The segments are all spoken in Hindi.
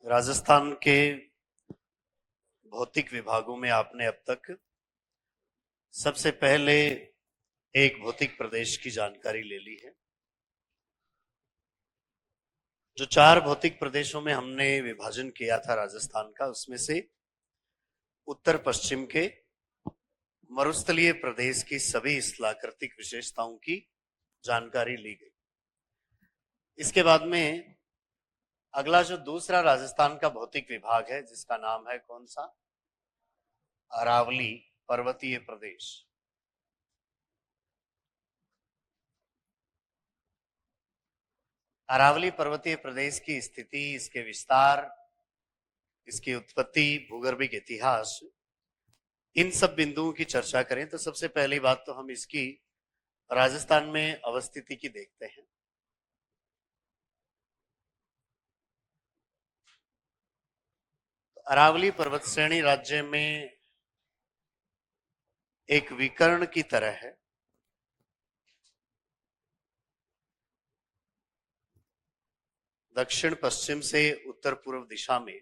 राजस्थान के भौतिक विभागों में आपने अब तक सबसे पहले एक भौतिक प्रदेश की जानकारी ले ली है। जो 4 भौतिक प्रदेशों में हमने विभाजन किया था राजस्थान का, उसमें से उत्तर पश्चिम के मरुस्थलीय प्रदेश की सभी स्थलाकृतिक विशेषताओं की जानकारी ली गई। इसके बाद में अगला जो दूसरा राजस्थान का भौतिक विभाग है, जिसका नाम है कौन सा? अरावली पर्वतीय प्रदेश। अरावली पर्वतीय प्रदेश की स्थिति, इसके विस्तार, इसकी उत्पत्ति, भूगर्भिक इतिहास, इन सब बिंदुओं की चर्चा करें तो सबसे पहली बात तो हम इसकी राजस्थान में अवस्थिति की देखते हैं। तो अरावली पर्वत श्रेणी राज्य में एक विकर्ण की तरह है। दक्षिण पश्चिम से उत्तर पूर्व दिशा में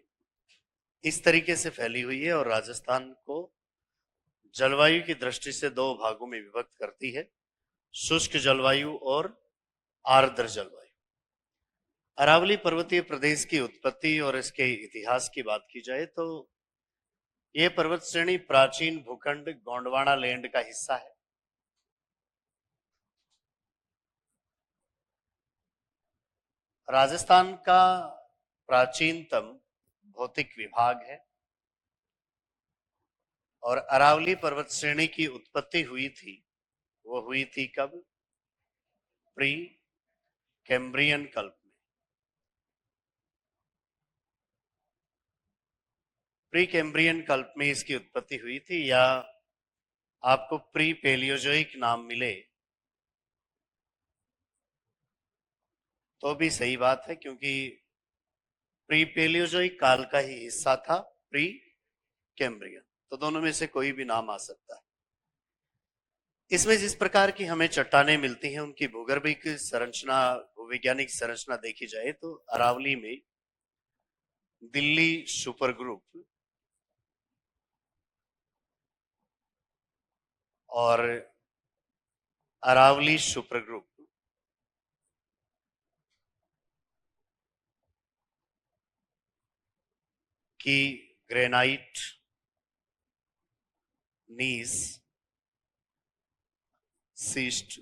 इस तरीके से फैली हुई है और राजस्थान को जलवायु की दृष्टि से 2 भागों में विभक्त करती है, शुष्क जलवायु और आर्द्र जलवायु। अरावली पर्वतीय प्रदेश की उत्पत्ति और इसके इतिहास की बात की जाए तो यह पर्वत श्रेणी प्राचीन भूखंड गोंडवाना लैंड का हिस्सा है। राजस्थान का प्राचीनतम भौतिक विभाग है और अरावली पर्वत श्रेणी की उत्पत्ति हुई थी, वो हुई थी कब? प्री कैम्ब्रियन कल्प में। प्री कैम्ब्रियन कल्प में इसकी उत्पत्ति हुई थी, या आपको प्री पेलियोजोइक नाम मिले तो भी सही बात है, क्योंकि प्री पेलियोजोइक काल का ही हिस्सा था प्री कैम्ब्रियन, तो दोनों में से कोई भी नाम आ सकता है। इसमें जिस प्रकार की हमें चट्टानें मिलती हैं, उनकी भूगर्भिक संरचना, भूवैज्ञानिक संरचना देखी जाए तो अरावली में दिल्ली सुपर ग्रुप और अरावली सुपर ग्रुप की ग्रेनाइट, नीस, सीस्ट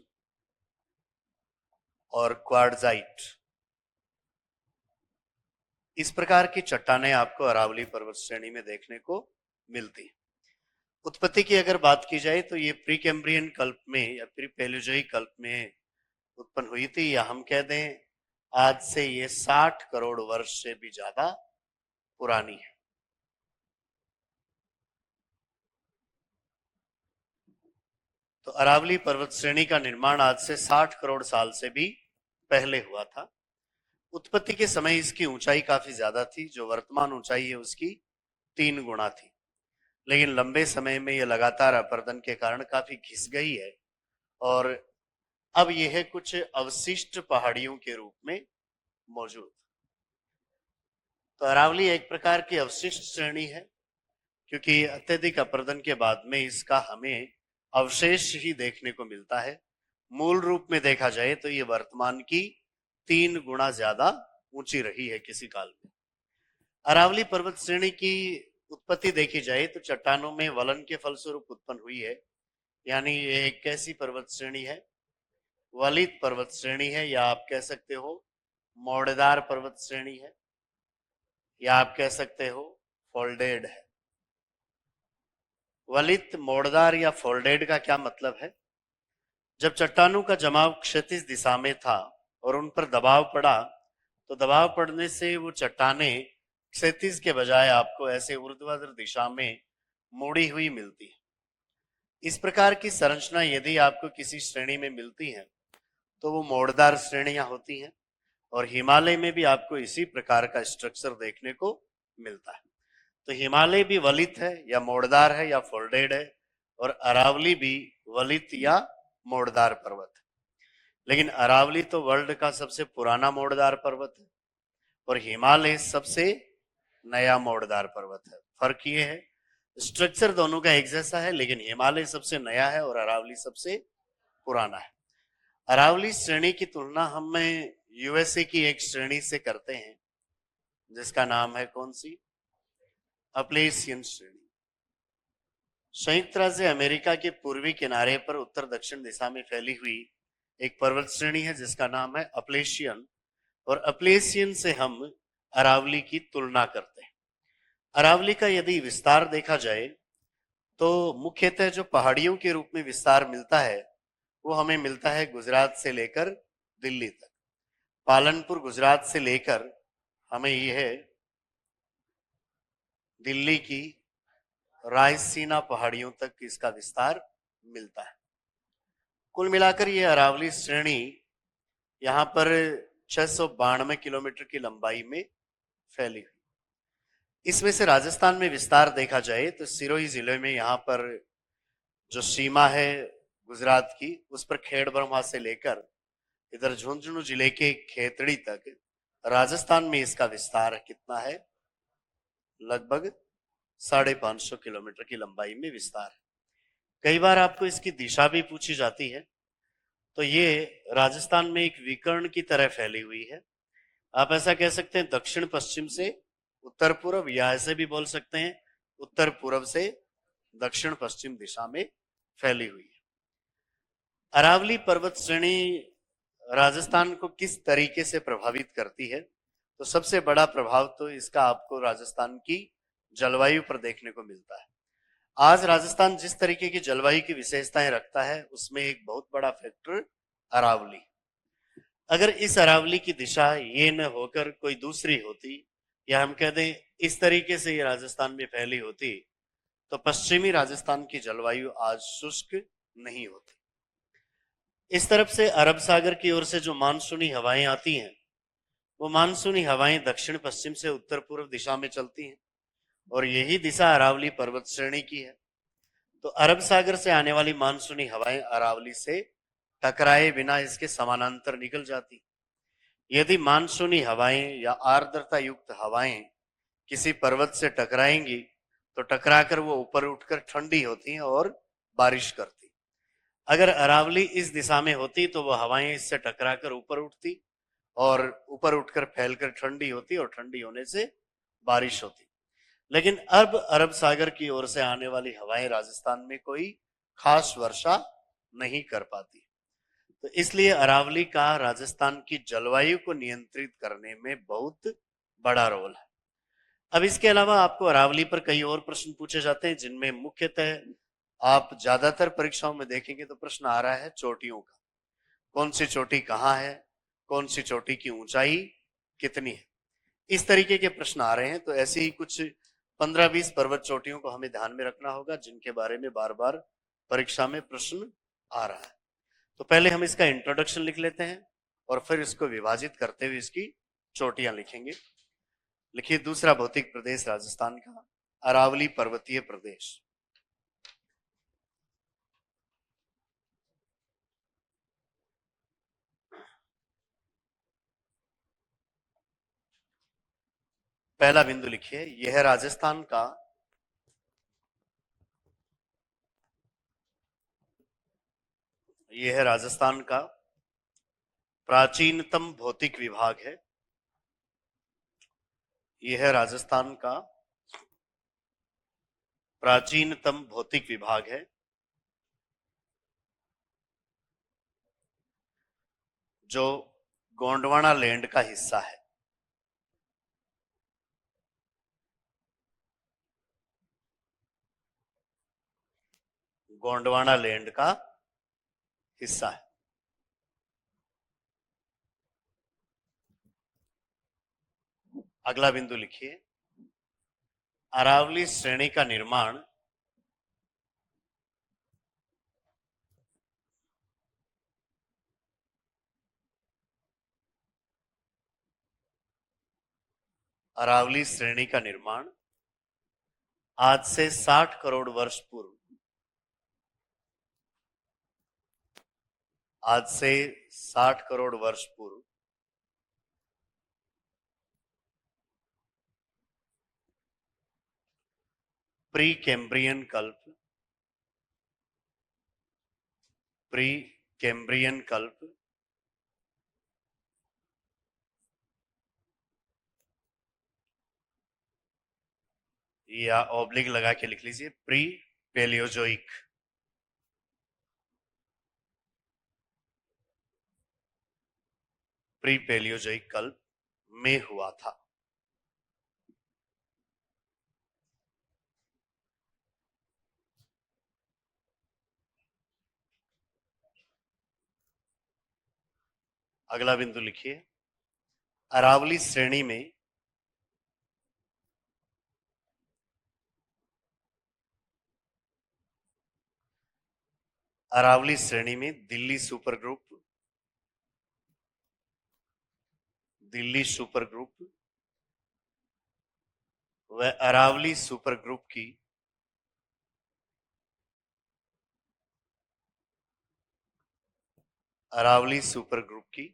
और क्वार्ट्जाइट, इस प्रकार की चट्टानें आपको अरावली पर्वत श्रेणी में देखने को मिलती है। उत्पत्ति की अगर बात की जाए तो ये प्री कैम्ब्रियन कल्प में या प्री पेलियोजोइक कल्प में उत्पन्न हुई थी, या हम कह दें आज से ये 60 करोड़ वर्ष से भी ज्यादा पुरानी है। तो अरावली पर्वत श्रेणी का निर्माण आज से 60 करोड़ साल से भी पहले हुआ था। उत्पत्ति के समय इसकी ऊंचाई काफी ज्यादा थी, जो वर्तमान ऊंचाई है उसकी 3 गुना थी, लेकिन लंबे समय में यह लगातार अपरदन के कारण काफी घिस गई है और अब यह कुछ अवशिष्ट पहाड़ियों के रूप में मौजूद। तो अरावली एक प्रकार की अवशिष्ट श्रेणी है, क्योंकि अत्यधिक अपरदन के बाद में इसका हमें अवशेष ही देखने को मिलता है। मूल रूप में देखा जाए तो यह वर्तमान की 3 गुना ज्यादा ऊंची रही है किसी काल में। अरावली पर्वत श्रेणी की उत्पत्ति देखी जाए तो चट्टानों में वलन के फलस्वरूप उत्पन्न हुई है, यानी ये एक कैसी पर्वत श्रेणी है? वलित पर्वत श्रेणी है, या आप कह सकते हो मोड़दार पर्वत श्रेणी है, या आप कह सकते हो फोल्डेड है। वलित, मोड़दार या फोल्डेड का क्या मतलब है? जब चट्टानों का जमाव क्षैतिज दिशा में था और उन पर दबाव पड़ा, तो दबाव पड़ने से वो चट्टानें क्षैतिज के बजाय आपको ऐसे ऊर्ध्वाधर दिशा में मुड़ी हुई मिलती है। इस प्रकार की संरचना यदि आपको किसी श्रेणी में मिलती है तो वो मोड़दार श्रेणियां होती हैं, और हिमालय में भी आपको इसी प्रकार का स्ट्रक्चर देखने को मिलता है। तो हिमालय भी वलित है या मोड़दार है या फोल्डेड है, और अरावली भी वलित या मोड़दार पर्वत है। लेकिन अरावली तो वर्ल्ड का सबसे पुराना मोड़दार पर्वत है और हिमालय सबसे नया मोड़दार पर्वत है। फर्क ये है, स्ट्रक्चर दोनों का एक जैसा है, लेकिन हिमालय सबसे नया है और अरावली सबसे पुराना है। अरावली श्रेणी की तुलना हमें यूएसए की एक श्रेणी से करते हैं, जिसका नाम है कौन सी? अपलेशियन श्रेणी। संयुक्त राज्य अमेरिका के पूर्वी किनारे पर उत्तर दक्षिण दिशा में फैली हुई एक पर्वत श्रेणी है जिसका नाम है अपलेशियन, और अपलेशियन से हम अरावली की तुलना करते हैं। अरावली का यदि विस्तार देखा जाए तो मुख्यतः जो पहाड़ियों के रूप में विस्तार मिलता है वो हमें मिलता है गुजरात से लेकर दिल्ली तक। पालनपुर गुजरात से लेकर हमें यह दिल्ली की रायसीना पहाड़ियों तक इसका विस्तार मिलता है। कुल मिलाकर यह अरावली श्रेणी यहां पर 692 किलोमीटर की लंबाई में फैली हुई। इसमें से राजस्थान में विस्तार देखा जाए तो सिरोही जिले में यहां पर जो सीमा है गुजरात की, उस पर खेड़ ब्रह्मा से लेकर इधर झुंझुनू जिले के खेतड़ी तक राजस्थान में इसका विस्तार कितना है? लगभग 550 किलोमीटर की लंबाई में विस्तार है। कई बार आपको इसकी दिशा भी पूछी जाती है, तो ये राजस्थान में एक विकर्ण की तरह फैली हुई है। आप ऐसा कह सकते हैं दक्षिण पश्चिम से उत्तर पूर्व, या ऐसे भी बोल सकते हैं उत्तर पूर्व से दक्षिण पश्चिम दिशा में फैली हुई है। अरावली पर्वत श्रेणी राजस्थान को किस तरीके से प्रभावित करती है? तो सबसे बड़ा प्रभाव तो इसका आपको राजस्थान की जलवायु पर देखने को मिलता है। आज राजस्थान जिस तरीके की जलवायु की विशेषताएं रखता है उसमें एक बहुत बड़ा फैक्टर अरावली। अगर इस अरावली की दिशा ये न होकर कोई दूसरी होती, या हम कह दें इस तरीके से ये राजस्थान में फैली होती, तो पश्चिमी राजस्थान की जलवायु आज शुष्क नहीं होती। इस तरफ से अरब सागर की ओर से जो मानसूनी हवाएं आती हैं, वो मानसूनी हवाएं दक्षिण पश्चिम से उत्तर पूर्व दिशा में चलती हैं, और यही दिशा अरावली पर्वत श्रेणी की है। तो अरब सागर से आने वाली मानसूनी हवाएं अरावली से टकराए बिना इसके समानांतर निकल जाती। यदि मानसूनी हवाएं या आर्द्रता युक्त हवाएं किसी पर्वत से टकराएंगी तो टकराकर वो ऊपर उठकर ठंडी होती हैं और बारिश करती। अगर अरावली इस दिशा में होती तो वह हवाएं इससे टकराकर ऊपर उठती और ऊपर उठकर फैलकर ठंडी होती, और ठंडी होने से बारिश होती। लेकिन अब अरब सागर की ओर से आने वाली हवाएं राजस्थान में कोई खास वर्षा नहीं कर पाती। तो इसलिए अरावली का राजस्थान की जलवायु को नियंत्रित करने में बहुत बड़ा रोल है। अब इसके अलावा आपको अरावली पर कई और प्रश्न पूछे जाते हैं, जिनमें मुख्यतः आप ज्यादातर परीक्षाओं में देखेंगे तो प्रश्न आ रहा है चोटियों का। कौन सी चोटी कहाँ है, कौन सी चोटी की ऊंचाई कितनी है, इस तरीके के प्रश्न आ रहे हैं। तो ऐसे ही कुछ 15-20 पर्वत चोटियों को हमें ध्यान में रखना होगा, जिनके बारे में बार बार परीक्षा में प्रश्न आ रहा है। तो पहले हम इसका इंट्रोडक्शन लिख लेते हैं और फिर इसको विभाजित करते हुए इसकी चोटियां लिखेंगे। लिखिए, दूसरा भौतिक प्रदेश राजस्थान का अरावली पर्वतीय प्रदेश। पहला बिंदु लिखिए, यह राजस्थान का प्राचीनतम भौतिक विभाग है। यह राजस्थान का प्राचीनतम भौतिक विभाग है, जो गोंडवाना लैंड का हिस्सा है। गोंडवाना लैंड का हिस्सा है। अगला बिंदु लिखिए, अरावली श्रेणी का निर्माण अरावली श्रेणी का निर्माण आज से 60 करोड़ वर्ष पूर्व, आज से 60 करोड़ वर्ष पूर्व प्री कैम्ब्रियन कल्प, प्री कैम्ब्रियन कल्प, या ऑब्लिक लगा के लिख लीजिए, प्री पेलियोजोइक, प्री पेलियोजोइक कल्प में हुआ था। अगला बिंदु लिखिए, अरावली श्रेणी में अरावली श्रेणी में Delhi super group, Delhi super group व अरावली सुपर ग्रुप की अरावली सुपर ग्रुप की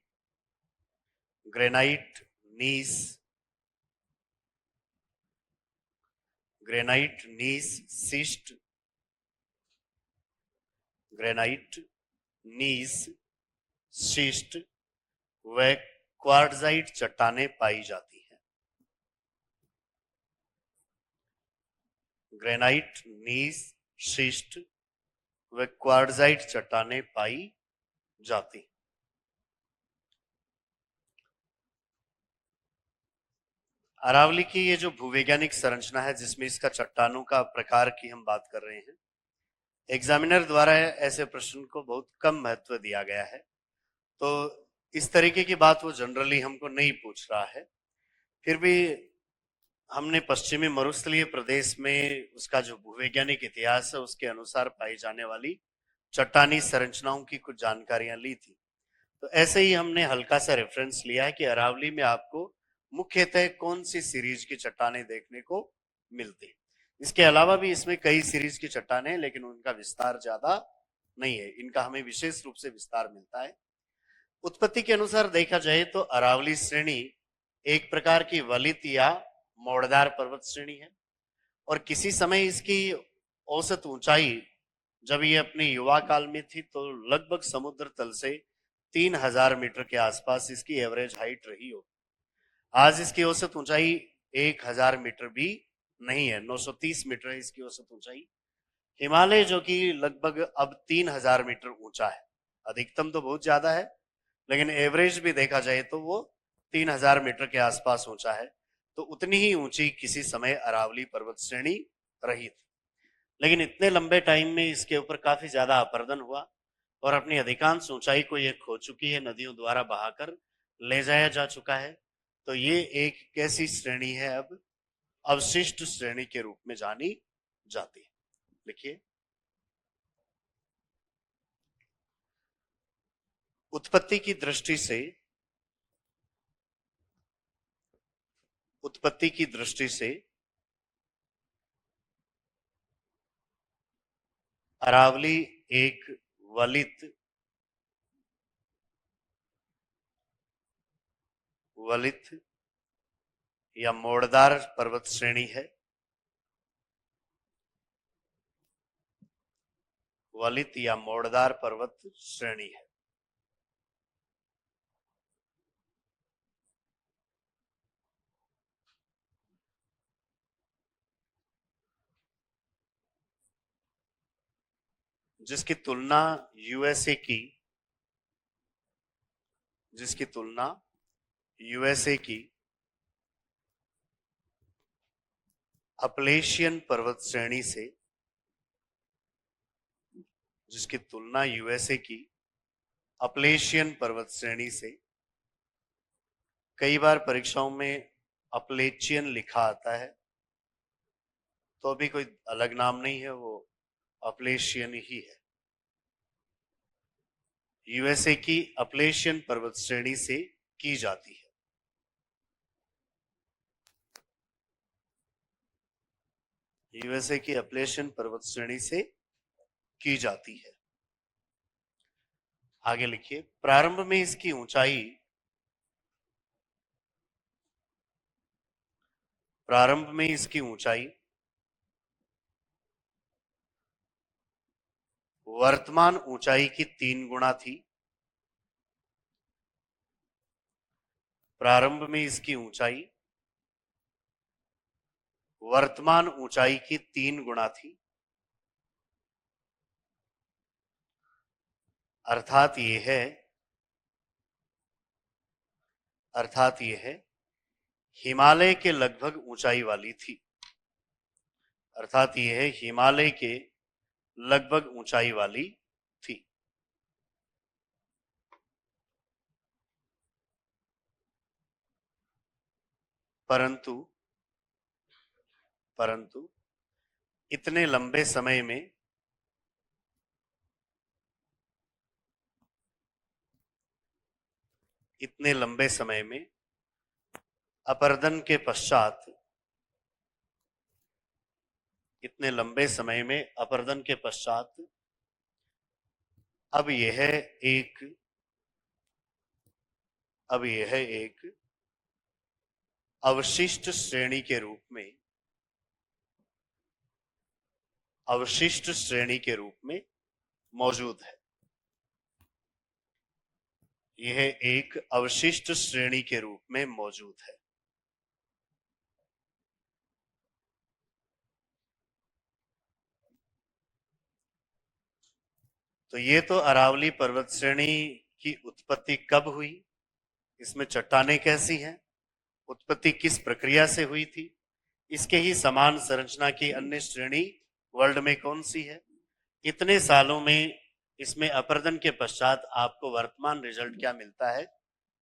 granite gneiss, granite gneiss schist, granite gneiss schist व क्वार्टजाइट चट्टानें पाई जाती हैं। ग्रेनाइट नीस शिस्ट व क्वार्टजाइट चट्टानें पाई जाती। अरावली की ये जो भूवैज्ञानिक संरचना है जिसमें इसका चट्टानों का प्रकार की हम बात कर रहे हैं, एग्जामिनर द्वारा ऐसे प्रश्न को बहुत कम महत्व दिया गया है, तो इस तरीके की बात वो जनरली हमको नहीं पूछ रहा है। फिर भी हमने पश्चिमी मरुस्थलीय प्रदेश में उसका जो भूवैज्ञानिक इतिहास है उसके अनुसार पाई जाने वाली चट्टानी संरचनाओं की कुछ जानकारियां ली थी। तो ऐसे ही हमने हल्का सा रेफरेंस लिया है कि अरावली में आपको मुख्यतः कौन सी सीरीज की चट्टानें देखने को मिलती। इसके अलावा भी इसमें कई सीरीज की चट्टानें हैं, लेकिन उनका विस्तार ज्यादा नहीं है, इनका हमें विशेष रूप से विस्तार मिलता है। उत्पत्ति के अनुसार देखा जाए तो अरावली श्रेणी एक प्रकार की वलित या मोड़दार पर्वत श्रेणी है, और किसी समय इसकी औसत ऊंचाई जब ये अपने युवा काल में थी तो लगभग समुद्र तल से 3000 मीटर के आसपास इसकी एवरेज हाइट रही हो। आज इसकी औसत ऊंचाई 1000 मीटर भी नहीं है, 930 मीटर है इसकी औसत ऊंचाई। हिमालय जो कि लगभग अब 3000 मीटर ऊंचा है, अधिकतम तो बहुत ज्यादा है लेकिन एवरेज भी देखा जाए तो वो 3000 मीटर के आसपास ऊंचा है, तो उतनी ही ऊंची किसी समय अरावली पर्वत श्रेणी रही थी। लेकिन इतने लंबे टाइम में इसके ऊपर काफी ज्यादा अपरदन हुआ और अपनी अधिकांश ऊंचाई को ये खो चुकी है, नदियों द्वारा बहाकर ले जाया जा चुका है। तो ये एक कैसी श्रेणी है, अब अवशिष्ट श्रेणी के रूप में जानी जाती है। लिखिए, उत्पत्ति की दृष्टि से, उत्पत्ति की दृष्टि से अरावली एक वलित वलित या मोड़दार पर्वत श्रेणी है, वलित या मोड़दार पर्वत श्रेणी है। जिसकी तुलना यूएसए की जिसकी तुलना यूएसए की अपलेशियन पर्वत श्रेणी से, जिसकी तुलना यूएसए की अपलेशियन पर्वत श्रेणी से, कई बार परीक्षाओं में अपलेचियन लिखा आता है, तो अभी कोई अलग नाम नहीं है, वो अपलेशियन ही है। यूएसए की अपलेशियन पर्वत श्रेणी से की जाती है। यूएसए की अपलेशियन पर्वत श्रेणी से की जाती है। आगे लिखिए, प्रारंभ में इसकी ऊंचाई, प्रारंभ में इसकी ऊंचाई वर्तमान ऊंचाई की 3 गुना थी। प्रारंभ में इसकी ऊंचाई वर्तमान ऊंचाई की 3 गुना थी। अर्थात यह है हिमालय के लगभग ऊंचाई वाली थी। अर्थात यह हिमालय के लगभग ऊंचाई वाली थी। परंतु इतने लंबे समय में अपरदन के पश्चात अब यह एक अवशिष्ट श्रेणी के रूप में मौजूद है। यह एक अवशिष्ट श्रेणी के रूप में मौजूद है। तो ये तो अरावली पर्वत श्रेणी की उत्पत्ति कब हुई, इसमें चट्टानें कैसी हैं, उत्पत्ति किस प्रक्रिया से हुई थी, इसके ही समान संरचना की अन्य श्रेणी वर्ल्ड में कौन सी है, इतने सालों में इसमें अपरदन के पश्चात आपको वर्तमान रिजल्ट क्या मिलता है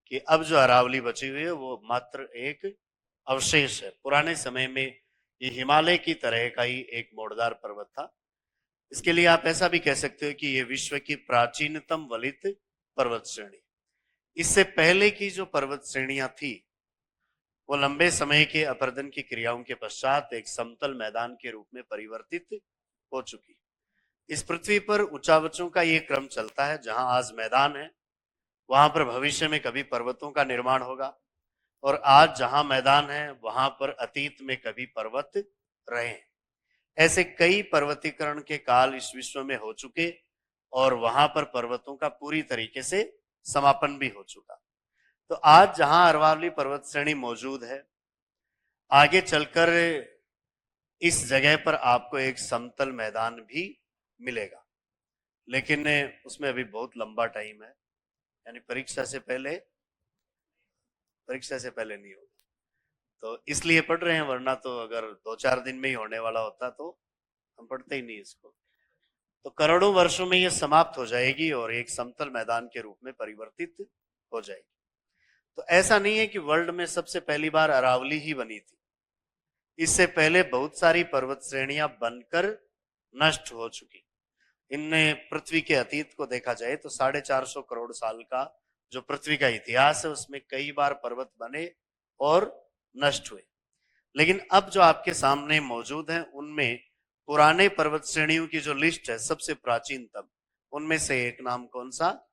कि अब जो अरावली बची हुई है वो मात्र एक अवशेष है। पुराने समय में ये हिमालय की तरह का ही एक मोड़दार पर्वत था। इसके लिए आप ऐसा भी कह सकते हो कि ये विश्व की प्राचीनतम वलित पर्वत श्रेणी। इससे पहले की जो पर्वत श्रेणियां थी वो लंबे समय के अपरदन की क्रियाओं के पश्चात एक समतल मैदान के रूप में परिवर्तित हो चुकी। इस पृथ्वी पर उच्चावचों का ये क्रम चलता है। जहां आज मैदान है वहां पर भविष्य में कभी पर्वतों का निर्माण होगा, और आज जहां मैदान है वहां पर अतीत में कभी पर्वत रहे। ऐसे कई पर्वतीकरण के काल इस विश्व में हो चुके और वहां पर पर्वतों का पूरी तरीके से समापन भी हो चुका। तो आज जहां अरावली पर्वत श्रेणी मौजूद है, आगे चलकर इस जगह पर आपको एक समतल मैदान भी मिलेगा, लेकिन उसमें अभी बहुत लंबा टाइम है, यानी परीक्षा से पहले नहीं होगा। तो इसलिए पढ़ रहे हैं, वरना तो अगर 2-4 दिन में ही होने वाला होता तो हम पढ़ते ही नहीं इसको। तो करोड़ों वर्षों में यह समाप्त हो जाएगी और एक समतल मैदान के रूप में परिवर्तित हो जाएगी। तो ऐसा नहीं है कि वर्ल्ड में सबसे पहली बार अरावली ही बनी थी। इससे पहले बहुत सारी पर्वत श्रेणियां बनकर नष्ट हो चुकी। इनमें पृथ्वी के अतीत को देखा जाए तो 450 करोड़ साल का जो पृथ्वी का इतिहास है उसमें कई बार पर्वत बने और नष्ट हुए। लेकिन अब जो आपके सामने मौजूद हैं उनमें पुराने पर्वत श्रेणियों की जो लिस्ट है सबसे प्राचीनतम, उनमें से एक नाम कौन सा,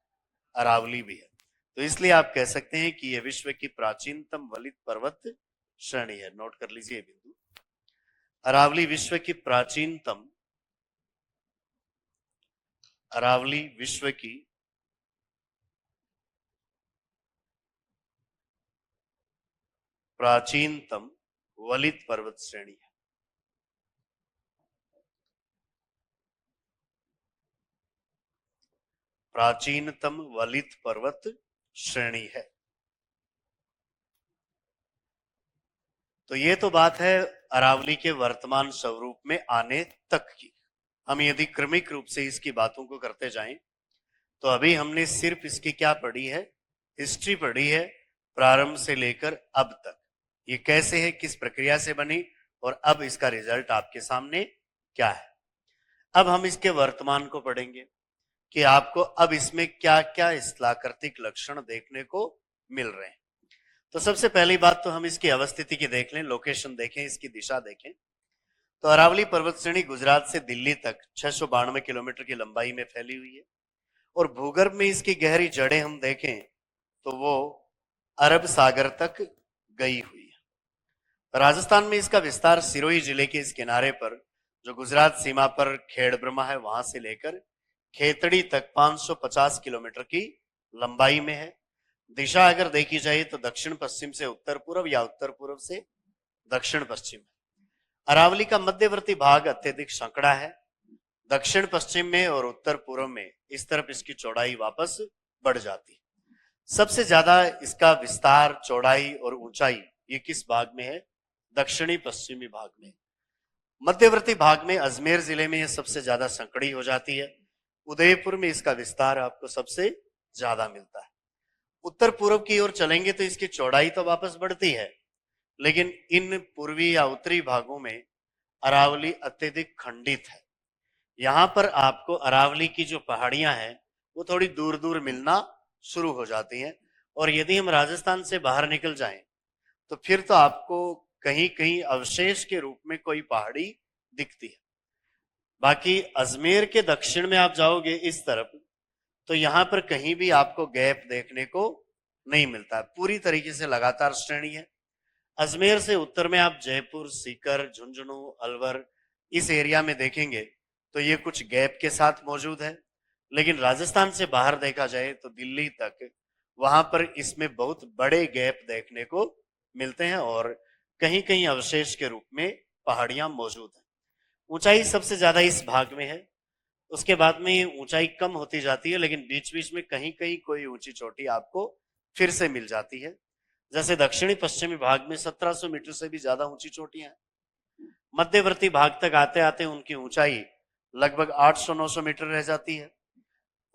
अरावली भी है। तो इसलिए आप कह सकते हैं कि यह विश्व की प्राचीनतम वलित पर्वत श्रेणी है। नोट कर लीजिए बिंदु, अरावली विश्व की प्राचीनतम वलित पर्वत श्रेणी है। प्राचीनतम वलित पर्वत श्रेणी है। तो ये तो बात है अरावली के वर्तमान स्वरूप में आने तक की। हम यदि क्रमिक रूप से इसकी बातों को करते जाएं तो अभी हमने सिर्फ इसकी क्या पढ़ी है, हिस्ट्री पढ़ी है, प्रारंभ से लेकर अब तक ये कैसे है, किस प्रक्रिया से बनी और अब इसका रिजल्ट आपके सामने क्या है। अब हम इसके वर्तमान को पढ़ेंगे कि आपको अब इसमें क्या क्या स्थलाकृतिक लक्षण देखने को मिल रहे हैं। तो सबसे पहली बात तो हम इसकी अवस्थिति की देख लें, लोकेशन देखें, इसकी दिशा देखें। तो अरावली पर्वत श्रेणी गुजरात से दिल्ली तक 692 किलोमीटर की लंबाई में फैली हुई है, और भूगर्भ में इसकी गहरी जड़ें हम देखें तो वो अरब सागर तक गई हुई है। राजस्थान में इसका विस्तार सिरोही जिले के इस किनारे पर जो गुजरात सीमा पर खेड़ ब्रह्मा है वहां से लेकर खेतड़ी तक 550 किलोमीटर की लंबाई में है। दिशा अगर देखी जाए तो दक्षिण पश्चिम से उत्तर पूर्व या उत्तर पूर्व से दक्षिण पश्चिम। अरावली का मध्यवर्ती भाग अत्यधिक संकड़ा है। दक्षिण पश्चिम में और उत्तर पूर्व में इस तरफ इसकी चौड़ाई वापस बढ़ जाती है। सबसे ज्यादा इसका विस्तार, चौड़ाई और ऊंचाई ये किस भाग में है? दक्षिणी पश्चिमी भाग में। मध्यवर्ती भाग में अजमेर जिले में यह सबसे ज्यादा संकड़ी हो जाती है। उदयपुर में इसका विस्तार आपको सबसे ज्यादा मिलता है। उत्तर पूर्व की ओर चलेंगे तो इसकी चौड़ाई तो वापस बढ़ती है, लेकिन इन पूर्वी या उत्तरी भागों में अरावली अत्यधिक खंडित है। यहां पर आपको अरावली की जो पहाड़ियां हैं वो थोड़ी दूर दूर मिलना शुरू हो जाती हैं, और यदि हम राजस्थान से बाहर निकल जाएं तो फिर तो आपको कहीं कहीं अवशेष के रूप में कोई पहाड़ी दिखती है। बाकी अजमेर के दक्षिण में आप जाओगे इस तरफ तो यहां पर कहीं भी आपको गैप देखने को नहीं मिलता है, पूरी तरीके से लगातार श्रेणी है। अजमेर से उत्तर में आप जयपुर, सीकर, झुंझुनू, अलवर इस एरिया में देखेंगे तो ये कुछ गैप के साथ मौजूद है, लेकिन राजस्थान से बाहर देखा जाए तो दिल्ली तक वहां पर इसमें बहुत बड़े गैप देखने को मिलते हैं और कहीं कहीं अवशेष के रूप में पहाड़ियां मौजूद हैं। ऊंचाई सबसे ज्यादा इस भाग में है, उसके बाद में ऊंचाई कम होती जाती है, लेकिन बीच बीच में कहीं कहीं कोई ऊंची चोटी आपको फिर से मिल जाती है। जैसे दक्षिणी पश्चिमी भाग में 1700 मीटर से भी ज्यादा ऊंची चोटियां हैं। मध्यवर्ती भाग तक आते आते उनकी ऊंचाई लगभग 800-900 मीटर रह जाती है।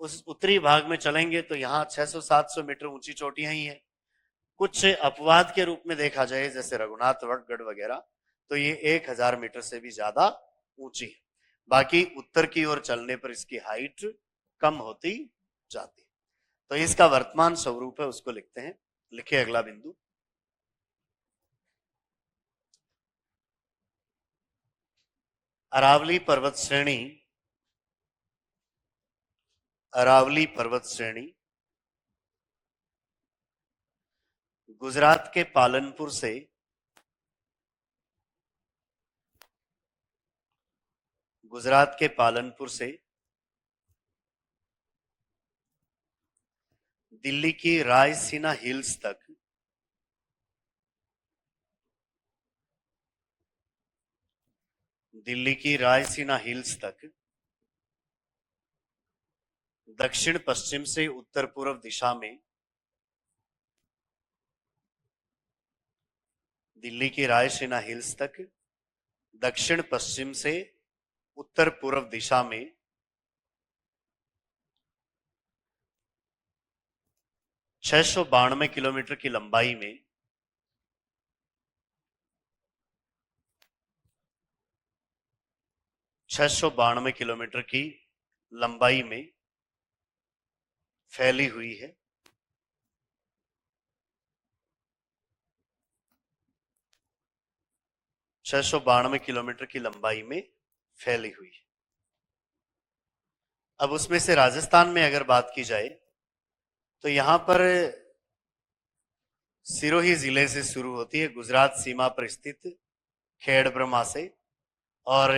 उस उत्तरी भाग में चलेंगे तो यहाँ 600-700 मीटर ऊंची चोटियां ही हैं। कुछ अपवाद के रूप में देखा जाए जैसे रघुनाथगढ़ वगैरह तो ये 1000 मीटर से भी ज्यादा ऊंची है। बाकी उत्तर की ओर चलने पर इसकी हाइट कम होती जाती है। तो इसका वर्तमान स्वरूप है उसको लिखते हैं। लिखे अगला बिंदु। अरावली पर्वत श्रेणी, अरावली पर्वत श्रेणी गुजरात के पालनपुर से दिल्ली की रायसीना हिल्स तक दक्षिण पश्चिम से उत्तर पूर्व दिशा में, दिल्ली की रायसीना हिल्स तक दक्षिण पश्चिम से उत्तर पूर्व दिशा में 692 किलोमीटर की लंबाई में 692 किलोमीटर की लंबाई में फैली हुई है। किलोमीटर की लंबाई में फैली हुई है। अब उसमें से राजस्थान में अगर बात की जाए तो यहां पर सिरोही जिले से शुरू होती है, गुजरात सीमा पर स्थित खेड़ ब्रह्मा से, और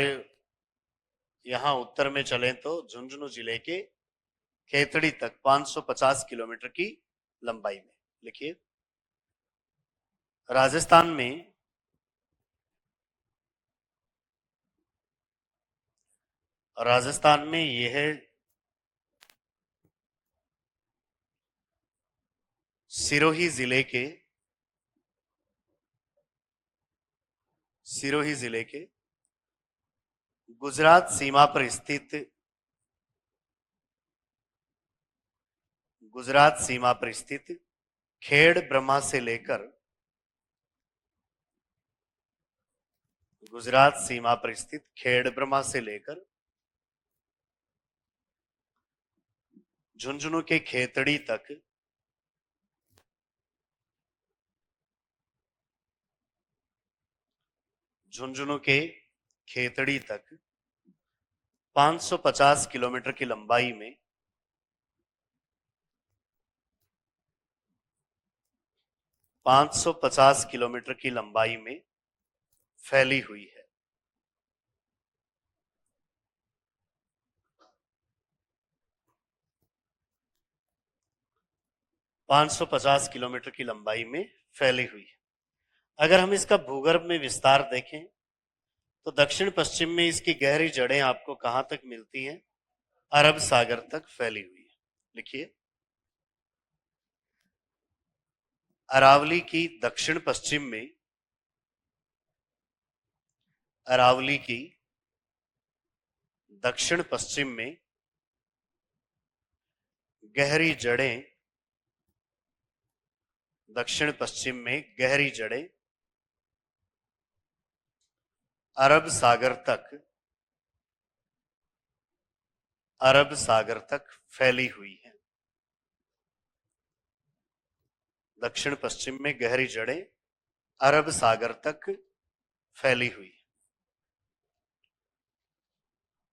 यहां उत्तर में चलें तो झुंझुनू जिले के खेतड़ी तक 550 किलोमीटर की लंबाई में। लिखिए राजस्थान में यह सिरोही जिले के गुजरात सीमा पर स्थित खेड़ ब्रह्मा से लेकर झुंझुनू के खेतड़ी तक 550 किलोमीटर की लंबाई में 550 किलोमीटर की लंबाई में फैली हुई है। 550 किलोमीटर की लंबाई में फैली हुई है। अगर हम इसका भूगर्भ में विस्तार देखें तो दक्षिण पश्चिम में इसकी गहरी जड़ें आपको कहां तक मिलती हैं? अरब सागर तक फैली हुई है। लिखिए, अरावली की दक्षिण पश्चिम में, अरावली की दक्षिण पश्चिम में गहरी जड़ें, दक्षिण पश्चिम में गहरी जड़ें अरब सागर तक, अरब सागर तक फैली हुई है। दक्षिण पश्चिम में गहरी जड़ें अरब सागर तक फैली हुई।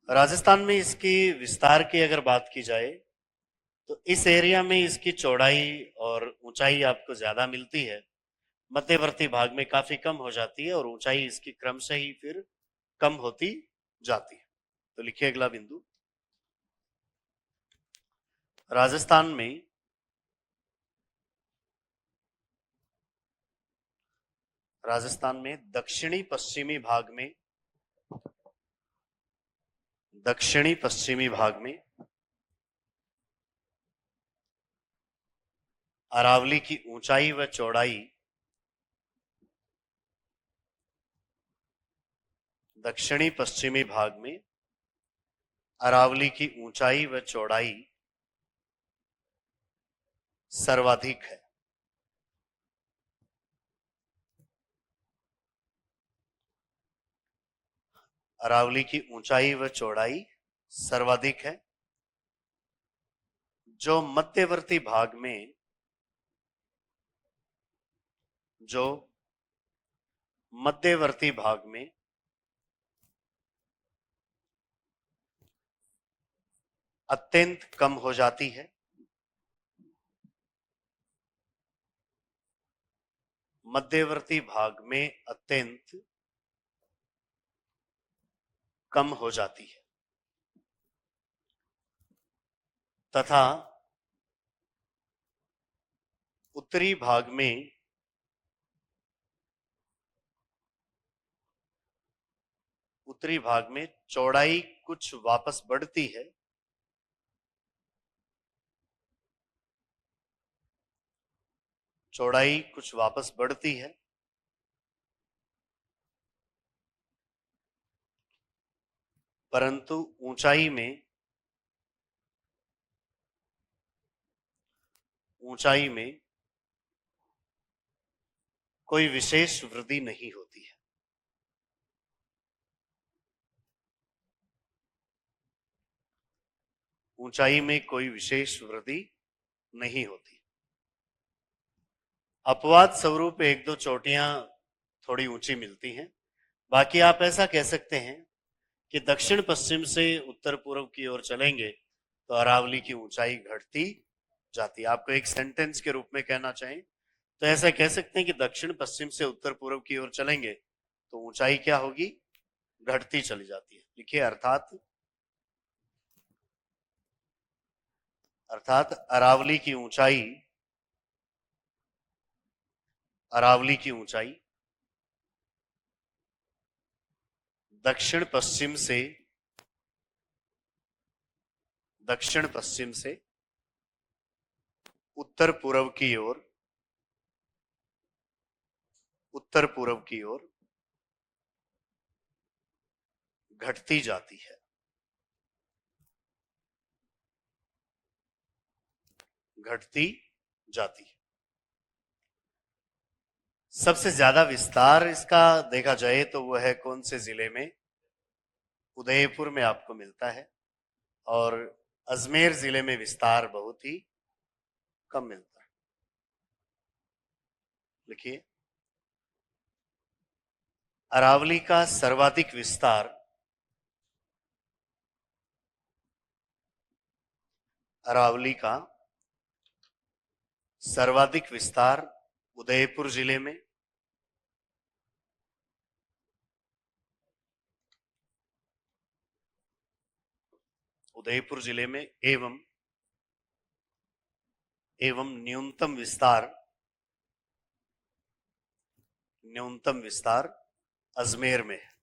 राजस्थान में इसकी विस्तार की अगर बात की जाए तो इस एरिया में इसकी चौड़ाई और ऊंचाई आपको ज्यादा मिलती है, मध्यवर्ती भाग में काफी कम हो जाती है और ऊंचाई इसकी क्रमशः ही फिर कम होती जाती है। तो लिखिए अगला बिंदु, राजस्थान में, राजस्थान में दक्षिणी पश्चिमी भाग में, दक्षिणी पश्चिमी भाग में अरावली की ऊंचाई व चौड़ाई, दक्षिणी पश्चिमी भाग में अरावली की ऊंचाई व चौड़ाई सर्वाधिक है। अरावली की ऊंचाई व चौड़ाई सर्वाधिक है, जो मध्यवर्ती भाग में, जो मध्यवर्ती भाग में अत्यंत कम हो जाती है, मध्यवर्ती भाग में अत्यंत कम हो जाती है तथा उत्तरी भाग में, उत्तरी भाग में चौड़ाई कुछ वापस बढ़ती है, चौड़ाई कुछ वापस बढ़ती है, परंतु ऊंचाई में, ऊंचाई में कोई विशेष वृद्धि नहीं होती है। ऊंचाई में कोई विशेष वृद्धि नहीं होती। अपवाद स्वरूप एक दो चोटियां थोड़ी ऊंची मिलती हैं। बाकी आप ऐसा कह सकते हैं कि दक्षिण पश्चिम से उत्तर पूर्व की ओर चलेंगे तो अरावली की ऊंचाई घटती जाती है। आपको एक सेंटेंस के रूप में कहना चाहें तो ऐसा कह सकते हैं कि दक्षिण पश्चिम से उत्तर पूर्व की ओर चलेंगे तो ऊंचाई क्या होगी? घटती चली जाती है। लिखिए, अर्थात, अर्थात अरावली की ऊंचाई, अरावली की ऊंचाई दक्षिण पश्चिम से, दक्षिण पश्चिम से उत्तर पूर्व की ओर, उत्तर पूर्व की ओर घटती जाती है, घटती जाती है। सबसे ज्यादा विस्तार इसका देखा जाए तो वह है कौन से जिले में? उदयपुर में आपको मिलता है और अजमेर जिले में विस्तार बहुत ही कम मिलता है। लिखिए, अरावली का सर्वाधिक विस्तार, अरावली का सर्वाधिक विस्तार उदयपुर जिले में, उदयपुर जिले में एवं एवं न्यूनतम विस्तार अजमेर में है।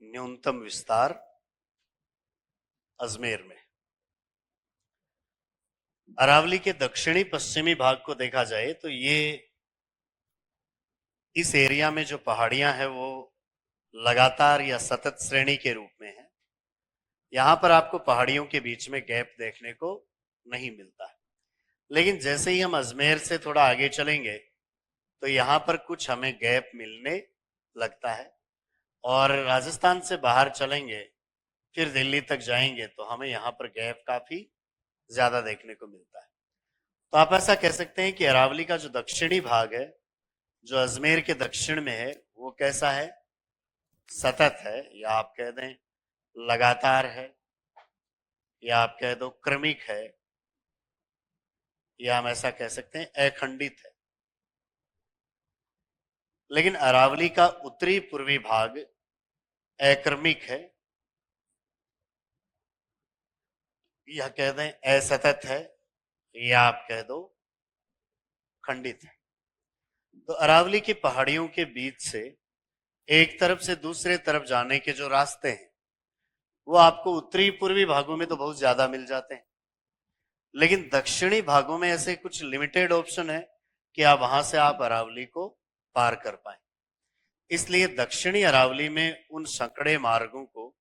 न्यूनतम विस्तार अजमेर में। अरावली के दक्षिणी पश्चिमी भाग को देखा जाए तो ये इस एरिया में जो पहाड़ियां हैं वो लगातार या सतत श्रेणी के रूप में है। यहां पर आपको पहाड़ियों के बीच में गैप देखने को नहीं मिलता है। लेकिन जैसे ही हम अजमेर से थोड़ा आगे चलेंगे तो यहां पर कुछ हमें गैप मिलने लगता है, और राजस्थान से बाहर चलेंगे फिर दिल्ली तक जाएंगे तो हमें यहाँ पर गैप काफी ज्यादा देखने को मिलता है। तो आप ऐसा कह सकते हैं कि अरावली का जो दक्षिणी भाग है, जो अजमेर के दक्षिण में है, वो कैसा है? सतत है, या आप कह दें लगातार है, या आप कह दो क्रमिक है, या हम ऐसा कह सकते हैं अखंडित है। लेकिन अरावली का उत्तरी पूर्वी भाग अक्रमिक है, या कह दें असतत है, या आप कह दो खंडित है। तो अरावली की पहाड़ियों के बीच से एक तरफ से दूसरे तरफ जाने के जो रास्ते हैं वो आपको उत्तरी पूर्वी भागों में तो बहुत ज्यादा मिल जाते हैं, लेकिन दक्षिणी भागों में ऐसे कुछ लिमिटेड ऑप्शन है कि आप वहां से आप अरावली को पार कर पाए। इसलिए दक्षिणी अरावली में उन संकड़े मार्गों को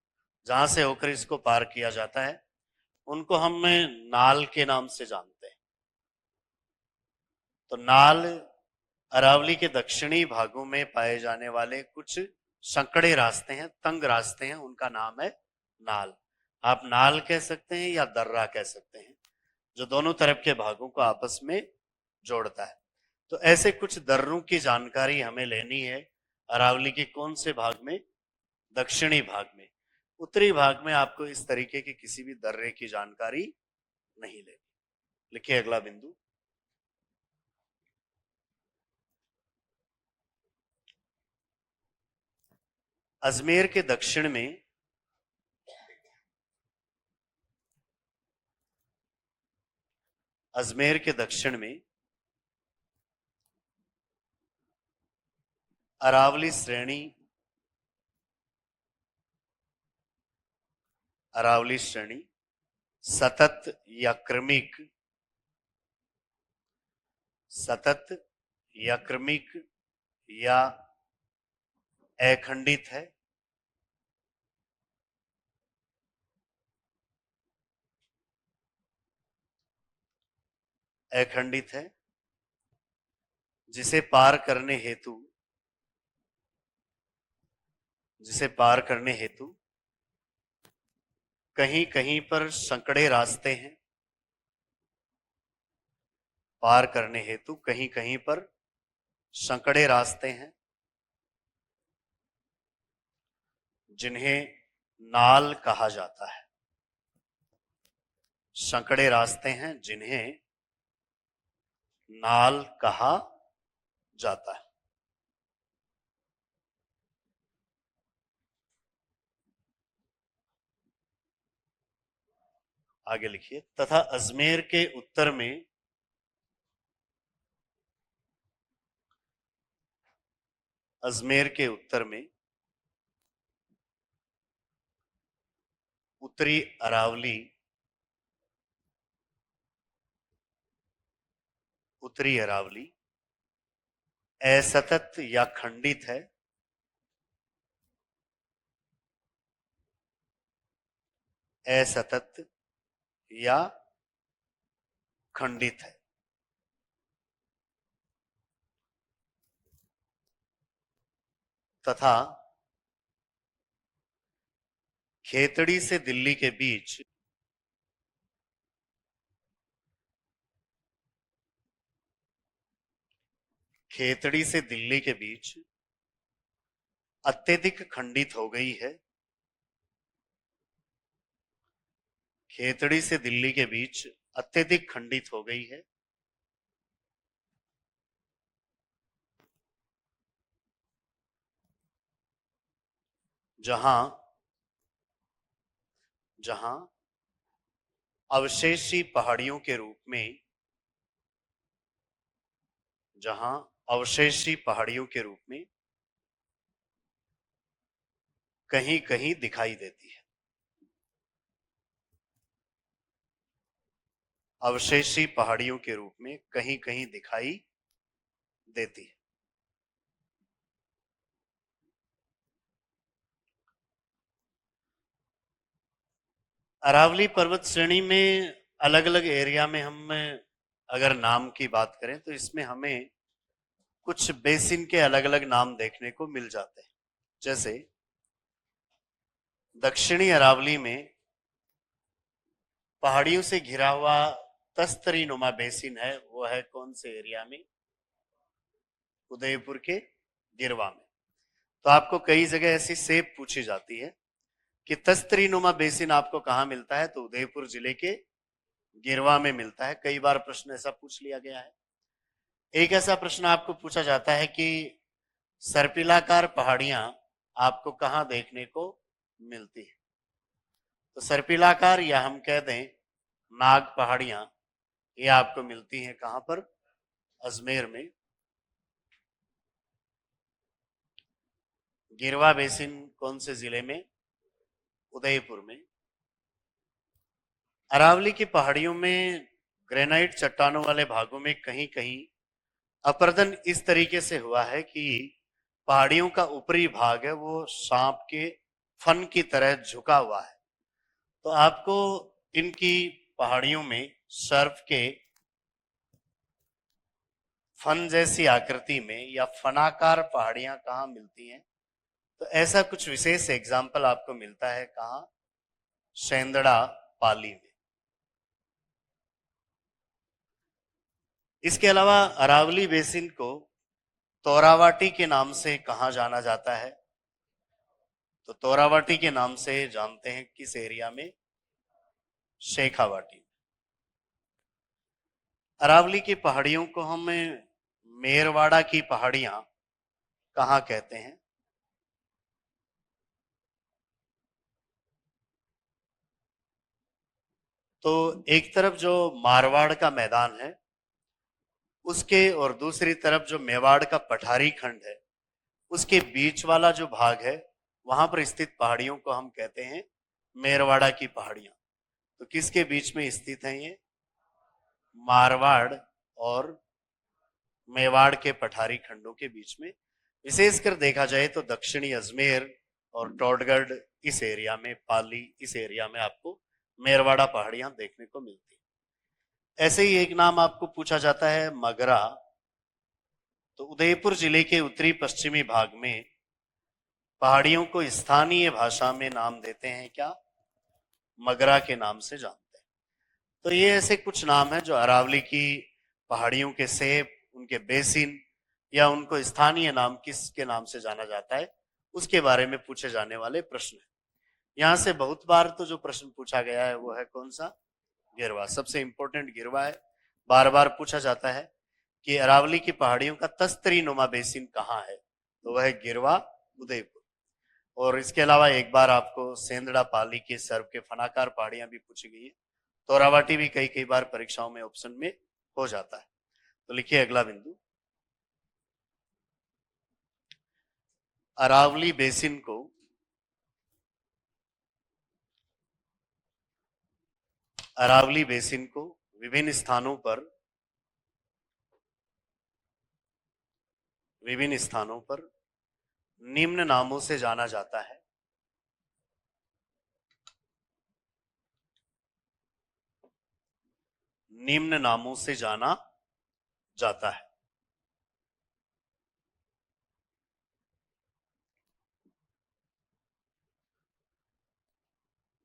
जहां से होकर इसको पार किया जाता है उनको हम नाल के नाम से जानते हैं। तो नाल अरावली के दक्षिणी भागों में पाए जाने वाले कुछ संकड़े रास्ते हैं, तंग रास्ते हैं, उनका नाम है नाल। आप नाल कह सकते हैं या दर्रा कह सकते हैं, जो दोनों तरफ के भागों को आपस में जोड़ता है। तो ऐसे कुछ दर्रों की जानकारी हमें लेनी है अरावली के कौन से भाग में? दक्षिणी भाग में। उत्तरी भाग में आपको इस तरीके के किसी भी दर्रे की जानकारी नहीं लेनी। लिखिए अगला बिंदु। अजमेर के दक्षिण में अजमेर के दक्षिण में अरावली श्रेणी सतत या क्रमिक या अखंडित है। अखंडित है, जिसे पार करने हेतु कहीं कहीं पर संकड़े रास्ते हैं। पार करने हेतु कहीं कहीं पर संकड़े रास्ते हैं जिन्हें नाल कहा जाता है। संकड़े रास्ते हैं जिन्हें नाल कहा जाता है। आगे लिखिए। तथा अजमेर के उत्तर में उत्तरी अरावली असतत या खंडित है। असतत या खंडित है। तथा खेतड़ी से दिल्ली के बीच अत्यधिक खंडित हो गई है। खेतड़ी से दिल्ली के बीच अत्यधिक खंडित हो गई है, जहां अवशेषी पहाड़ियों के रूप में, जहां अवशेषी पहाड़ियों के रूप में कहीं कहीं दिखाई देती है। अवशेषी पहाड़ियों के रूप में कहीं कहीं दिखाई देती है। अरावली पर्वत श्रेणी में अलग अलग एरिया में हम अगर नाम की बात करें तो इसमें हमें कुछ बेसिन के अलग अलग नाम देखने को मिल जाते हैं। जैसे दक्षिणी अरावली में पहाड़ियों से घिरा हुआ तस्तरी नुमा बेसिन है, वो है कौन से एरिया में? उदयपुर के गिरवा में। तो आपको कई जगह ऐसी सेब पूछी जाती है कि तस्तरी नुमा बेसिन आपको कहां मिलता है, तो उदयपुर जिले के गिरवा में मिलता है। कई बार प्रश्न ऐसा पूछ लिया गया है। एक ऐसा प्रश्न आपको पूछा जाता है कि सर्पिलाकार पहाड़ियां आपको कहां देखने को मिलती है, तो सर्पिलाकार या हम कह दें नाग पहाड़ियां, ये आपको मिलती हैं कहां पर? अजमेर में। गिरवा बेसिन कौन से जिले में? उदयपुर में। अरावली की पहाड़ियों में ग्रेनाइट चट्टानों वाले भागों में कहीं कहीं अपरदन इस तरीके से हुआ है कि पहाड़ियों का ऊपरी भाग है वो सांप के फन की तरह झुका हुआ है। तो आपको इनकी पहाड़ियों में सर्प के फन जैसी आकृति में या फनाकार पहाड़ियां कहां मिलती हैं, तो ऐसा कुछ विशेष एग्जाम्पल आपको मिलता है कहां? सेंदड़ा पाली में। इसके अलावा अरावली बेसिन को तोरावाटी के नाम से कहा जाना जाता है, तो तोरावाटी के नाम से जानते हैं किस एरिया में? शेखावाटी। अरावली की पहाड़ियों को हम मेरवाड़ा की पहाड़ियां कहां कहते हैं? तो एक तरफ जो मारवाड़ का मैदान है उसके और दूसरी तरफ जो मेवाड़ का पठारी खंड है उसके बीच वाला जो भाग है वहां पर स्थित पहाड़ियों को हम कहते हैं मेरवाड़ा की पहाड़ियां। तो किसके बीच में स्थित है ये? मारवाड़ और मेवाड़ के पठारी खंडों के बीच में। विशेषकर देखा जाए तो दक्षिणी अजमेर और टोडगढ़ इस एरिया में, पाली इस एरिया में आपको मेरवाड़ा पहाड़ियां देखने को मिलती है। ऐसे ही एक नाम आपको पूछा जाता है मगरा। तो उदयपुर जिले के उत्तरी पश्चिमी भाग में पहाड़ियों को स्थानीय भाषा में नाम देते हैं क्या? मगरा के नाम से जानते हैं। तो ये ऐसे कुछ नाम हैं जो अरावली की पहाड़ियों के सेब, उनके बेसिन या उनको स्थानीय नाम किसके नाम से जाना जाता है उसके बारे में पूछे जाने वाले प्रश्न हैं। यहां से बहुत बार तो जो प्रश्न पूछा गया है वो है कौन सा? गिरवा। सबसे इंपॉर्टेंट गिरवा है। बार बार पूछा जाता है कि अरावली की पहाड़ियों का तस्तरी नुमा बेसिन कहाँ है, तो वह है गिरवा, उदयपुर। और इसके अलावा एक बार आपको सेंदड़ा पाली के सर्व के फनाकार पहाड़ियां भी पूछी गई है। तोरावाटी भी कई कई बार परीक्षाओं में ऑप्शन में हो जाता है। तो लिखिए अगला बिंदु, अरावली बेसिन को अरावली बेसिन को विभिन्न स्थानों पर निम्न नामों से जाना जाता है। निम्न नामों से जाना जाता है।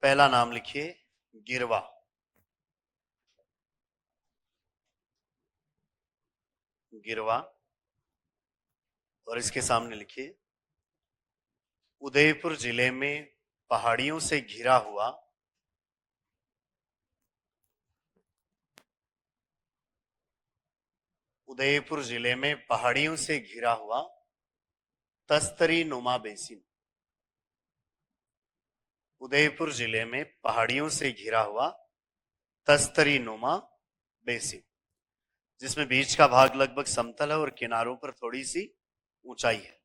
पहला नाम लिखिए गिरवा। गिरवा। और इसके सामने लिखिए उदयपुर जिले में पहाड़ियों से घिरा हुआ उदयपुर जिले में पहाड़ियों से घिरा हुआ तस्तरी नुमा बेसिन। उदयपुर जिले में पहाड़ियों से घिरा हुआ तस्तरी नुमा बेसिन, जिसमें बीच का भाग लगभग समतल है और किनारों पर थोड़ी सी ऊंचाई है।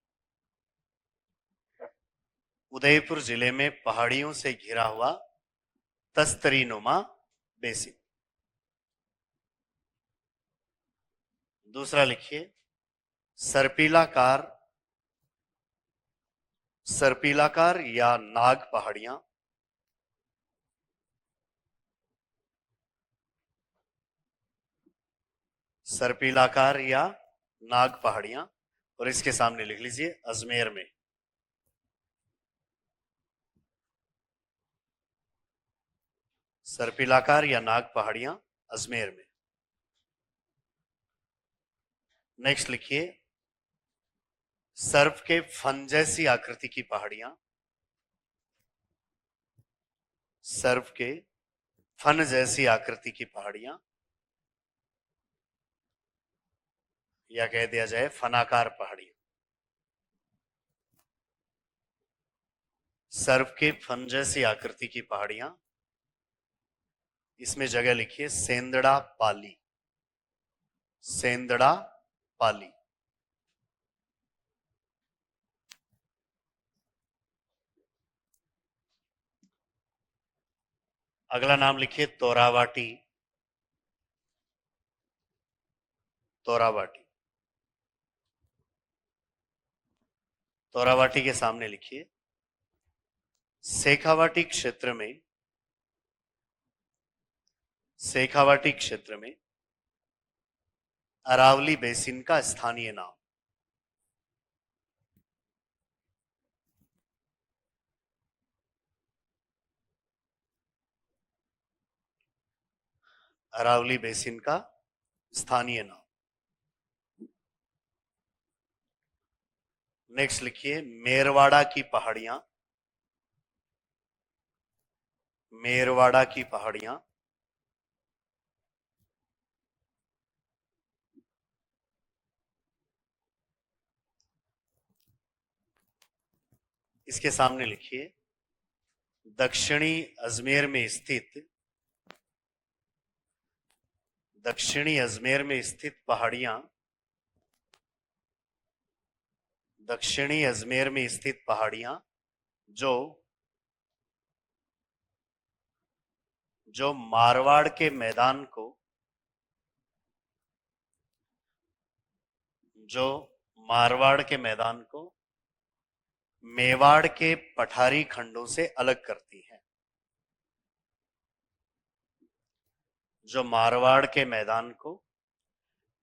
उदयपुर जिले में पहाड़ियों से घिरा हुआ तस्तरी नुमा बेसिन। दूसरा लिखिए, सर्पिलाकार या नाग पहाड़ियां। सर्पिलाकार या नाग पहाड़ियां, और इसके सामने लिख लीजिए अजमेर में। सर्पिलाकार या नाग पहाड़ियां अजमेर में। नेक्स्ट लिखिए, सर्प के फन जैसी आकृति की पहाड़ियां। सर्प के फन जैसी आकृति की पहाड़ियां, या कह दिया जाए फनाकार पहाड़ियां। सर्प के फन जैसी आकृति की पहाड़ियां, इसमें जगह लिखिए सेंदड़ा पाली। सेंदड़ा पाली। अगला नाम लिखिए तोरावाटी। तोरावाटी। तोरावाटी के सामने लिखिए शेखावाटी क्षेत्र में अरावली बेसिन का स्थानीय नाम। अरावली बेसिन का स्थानीय नाम। नेक्स्ट लिखिए मेरवाड़ा की पहाड़ियां। मेरवाड़ा की पहाड़ियां, इसके सामने लिखिए दक्षिणी अजमेर में स्थित पहाड़ियां। दक्षिणी अजमेर में स्थित पहाड़ियां जो मारवाड़ के मैदान को मेवाड़ के पठारी खंडों से अलग करती है। जो मारवाड़ के मैदान को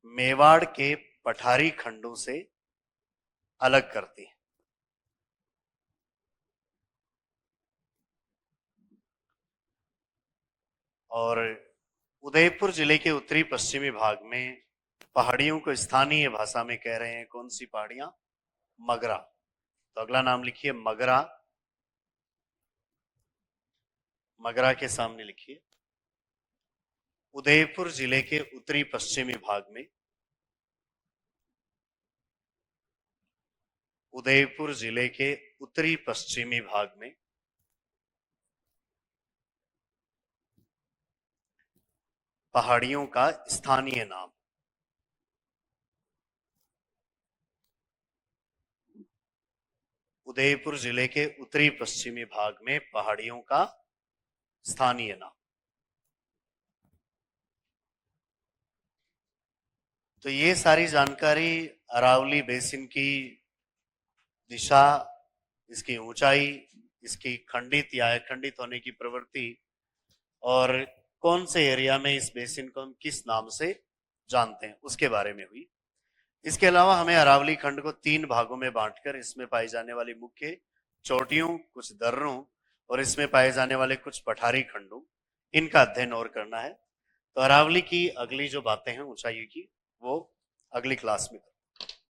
मेवाड़ के पठारी खंडों से अलग करती है। और उदयपुर जिले के उत्तरी पश्चिमी भाग में पहाड़ियों को स्थानीय भाषा में कह रहे हैं कौन सी पहाड़ियां? मगरा। तो अगला नाम लिखिए मगरा। मगरा के सामने लिखिए उदयपुर जिले के उत्तरी पश्चिमी भाग में पहाड़ियों का स्थानीय नाम। उदयपुर जिले के उत्तरी पश्चिमी भाग में पहाड़ियों का स्थानीय नाम। तो ये सारी जानकारी अरावली बेसिन की दिशा, इसकी ऊंचाई, इसकी खंडित या अखंडित होने की प्रवृत्ति, और कौन से एरिया में इस बेसिन को हम किस नाम से जानते हैं उसके बारे में हुई। इसके अलावा हमें अरावली खंड को 3 भागों में बांटकर इसमें पाई जाने वाली मुख्य चोटियों, कुछ दर्रों और इसमें पाए जाने वाले कुछ पठारी खंडों, इनका अध्ययन और करना है। तो अरावली की अगली जो बातें हैं ऊंचाई की, वो अगली क्लास में